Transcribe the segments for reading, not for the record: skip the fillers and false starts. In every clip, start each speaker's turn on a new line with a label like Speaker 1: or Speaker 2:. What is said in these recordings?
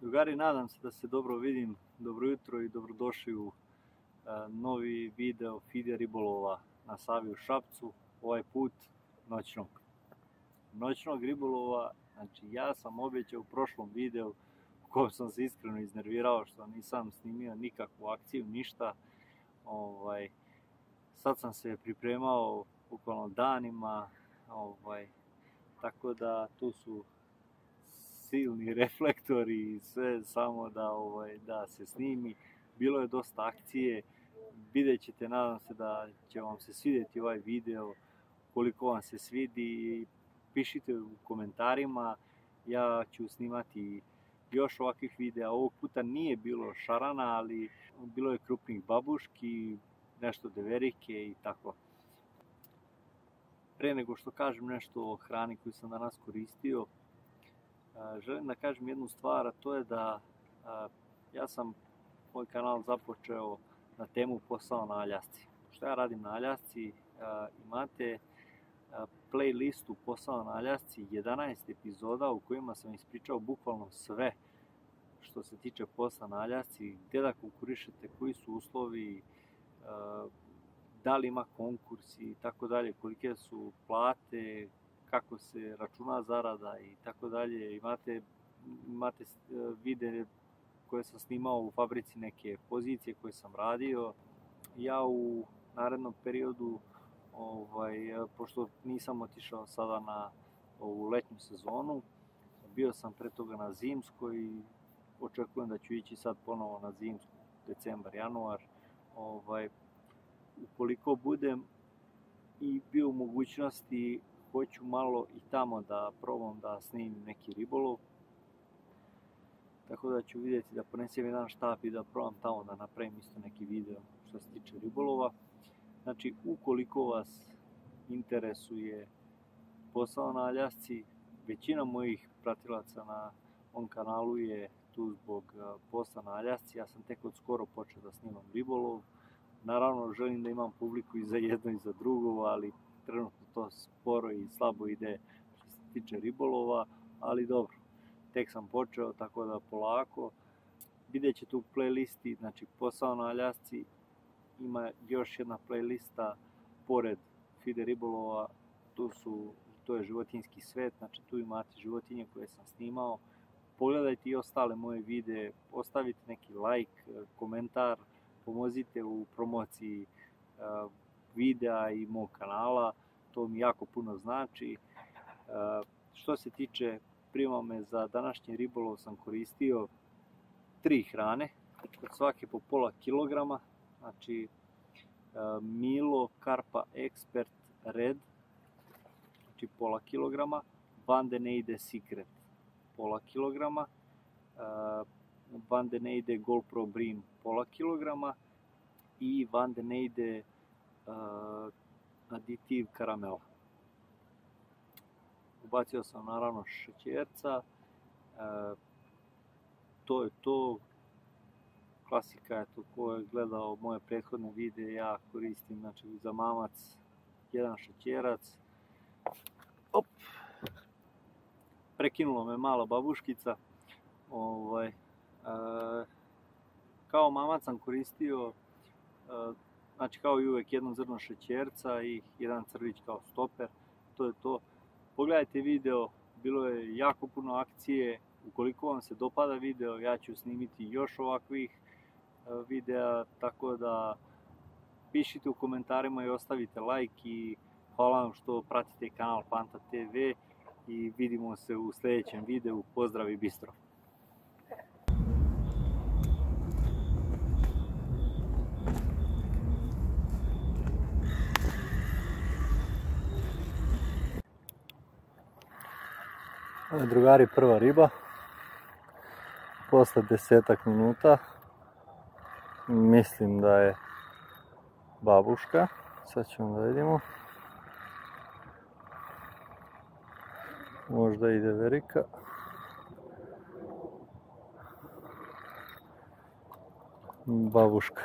Speaker 1: Drugari, nadam se da se dobro vidim. Dobro jutro i dobrodošli u novi video feeder ribolova na Savi u Šapcu. Ovaj put noćnog ribolova. Znači, ja sam obećao u prošlom videu u kojem sam se iskreno iznervirao što nisam snimio nikakvu akciju, ništa. Sad sam se pripremao bukvalno danima, tako da tu su silni reflektori i sve samo da se snimi. Bilo je dosta akcije, vidjet ćete, nadam se da će vam se svidjeti ovaj video. Koliko vam se svidi, pišite u komentarima, ja ću snimati još ovakvih videa. Ovog puta nije bilo šarana, ali bilo je krupnih babuški, nešto deverike i tako. Pre nego što kažem nešto o hrani koju sam danas koristio, želim da kažem jednu stvar, a to je da ja sam moj kanal započeo na temu posao na Aljasci. Što ja radim na Aljasci, imate playlistu posao na Aljasci, 11 epizoda u kojima sam ispričao bukvalno sve što se tiče posla na Aljasci, gdje da konkurišete, koji su uslovi, da li ima konkursi i tako dalje, kolike su plate, kako se računa zarada i tako dalje. Imate videe koje sam snimao u fabrici, neke pozicije koje sam radio. Ja u narednom periodu, pošto nisam otišao sada na ovu letnju sezonu, bio sam pre toga na zimskoj i očekujem da ću ići sad ponovo na zimsku, decembar, januar. Ukoliko budem i bio u mogućnosti, hoću malo i tamo da probam da snimim neki ribolov. Tako da ću vidjeti da ponesem jedan štap i da probam tamo da napravim isto neki video što se tiče ribolova. Znači, ukoliko vas interesuje posao na Aljasci, većina mojih pratilaca na ovom kanalu je tu zbog posla na Aljasci. Ja sam tek od skoro počeo da snimam ribolov. Naravno, želim da imam publiku i za jedno i za drugo, ali trenutno to sporo i slabo ide što se tiče ribolova, ali dobro, tek sam počeo, tako da polako. Vidjet ćete u playlisti, znači posao na Aljasci, ima još jedna playlista pored feeder ribolova, to je životinjski svet, znači tu imate životinje koje sam snimao. Pogledajte i ostale moje videe, ostavite neki like, komentar, pomozite u promociji videa i mog kanala, to mi jako puno znači. Što se tiče primame, za današnji ribolov sam koristio 3 hrane, od svake po pola kilograma, znači Milo Karpa Expert Red, znači pola kilograma, Van den Eyde Secret pola kilograma, Van den Eyde GoPro Bream pola kilograma i Van den Eyde aditiv karamela. Ubacio sam naravno šećerca, to je to. Klasika je to, ko je gledao moje prethodne videe, ja koristim, znači, za mamac jedan šećerac. Prekinulo me mala babuškica. Kao mamac sam koristio, znači kao i uvek, jedno zrno šećerca i jedan crvić kao stoper. To je to. Pogledajte video, bilo je jako puno akcije. Ukoliko vam se dopada video, ja ću snimiti još ovakvih videa, tako da pišite u komentarima i ostavite like i hvala vam što pratite kanal Panta TV i vidimo se u sljedećem videu. Pozdrav i bistro! Drugari, prva riba posle 10-ak minuta, mislim da je babuška, sad ćemo da vidimo, možda i deverika. Babuška.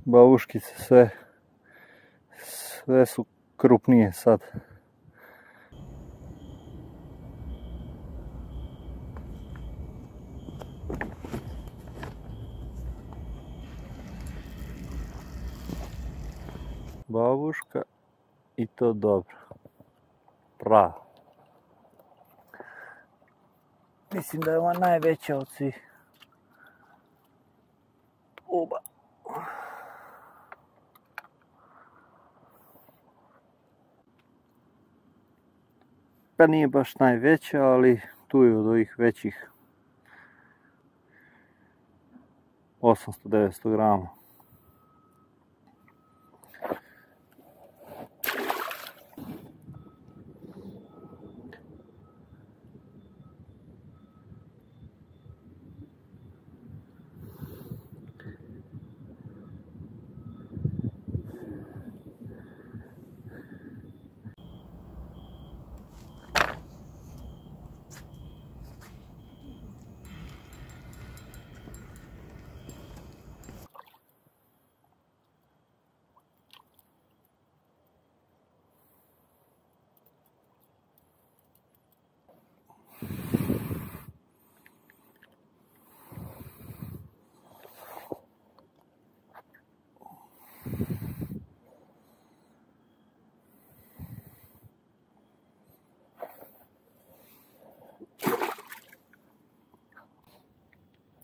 Speaker 1: babuškice sve su krupnije sad. Babuška i to dobro. Pravo. Mislim da je ova najveća od svih. Oba. Pa nije baš najveća, ali tu je od ovih većih 800-900 grama.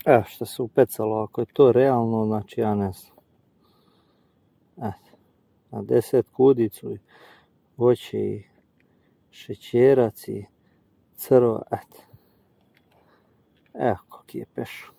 Speaker 1: Evo što se upecalo, ako je to realno, znači ja ne znam. Eto, na 10 kudicu, voće i šećerac i crva, eto. Evo koliki je pešo.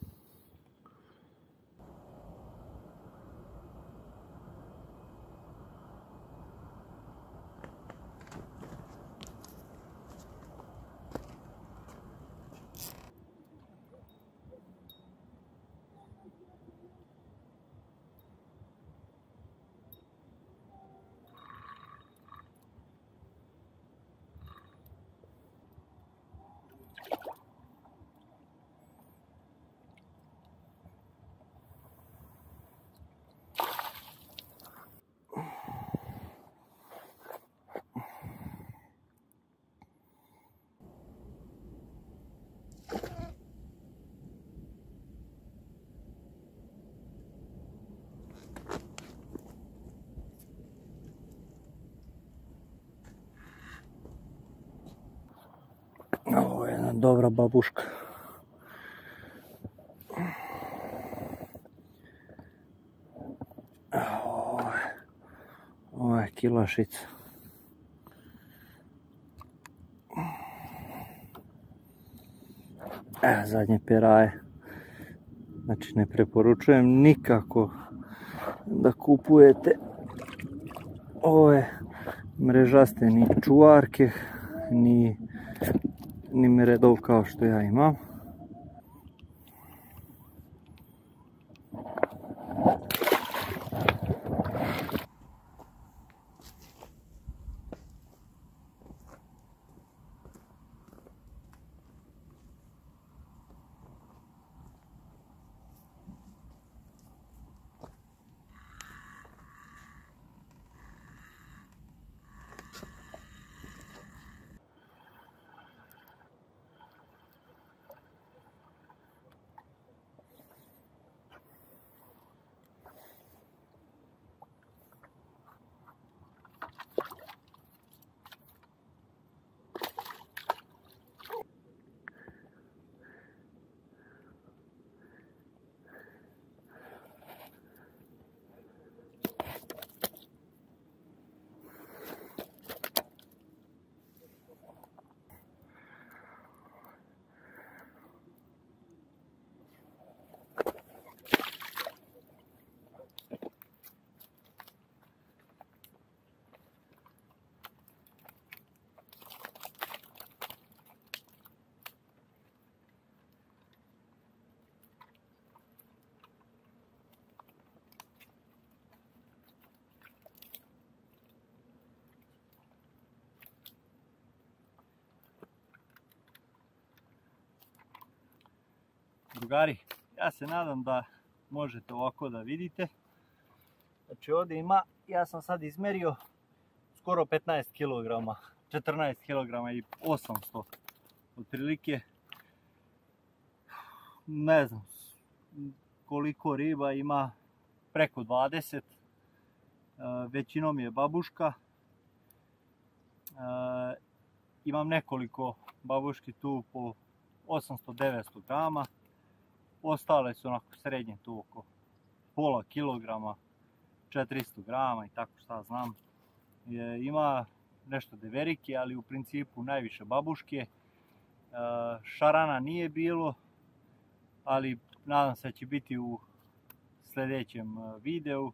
Speaker 1: Ovo je jedna dobra babuška. Ovo je kilašica. Zadnje peraje. Znači ne preporučujem nikako da kupujete ove mrežaste ni čuvarke, ni mredov kao što ja imam. Drugari, ja se nadam da možete ovako da vidite. Znači ovdje ima, ja sam sad izmerio skoro 15 kg, 14 kg i 800 otprilike. Ne znam koliko riba ima, preko 20. Većinom je babuška. Imam nekoliko babuški tu po 800-900 grama. Ostale su onako srednje tu oko pola kilograma, 400 grama i tako šta znam. Ima nešto deverike, ali u principu najviše babuške. Šarana nije bilo, ali nadam se da će biti u sljedećem videu.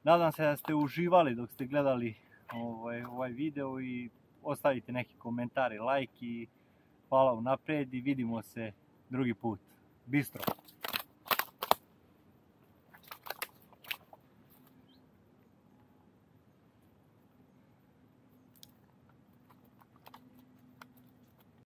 Speaker 1: Nadam se da ste uživali dok ste gledali ovaj video i ostavite neki komentar i like i hvala unaprijed i vidimo se drugi put. Bistro!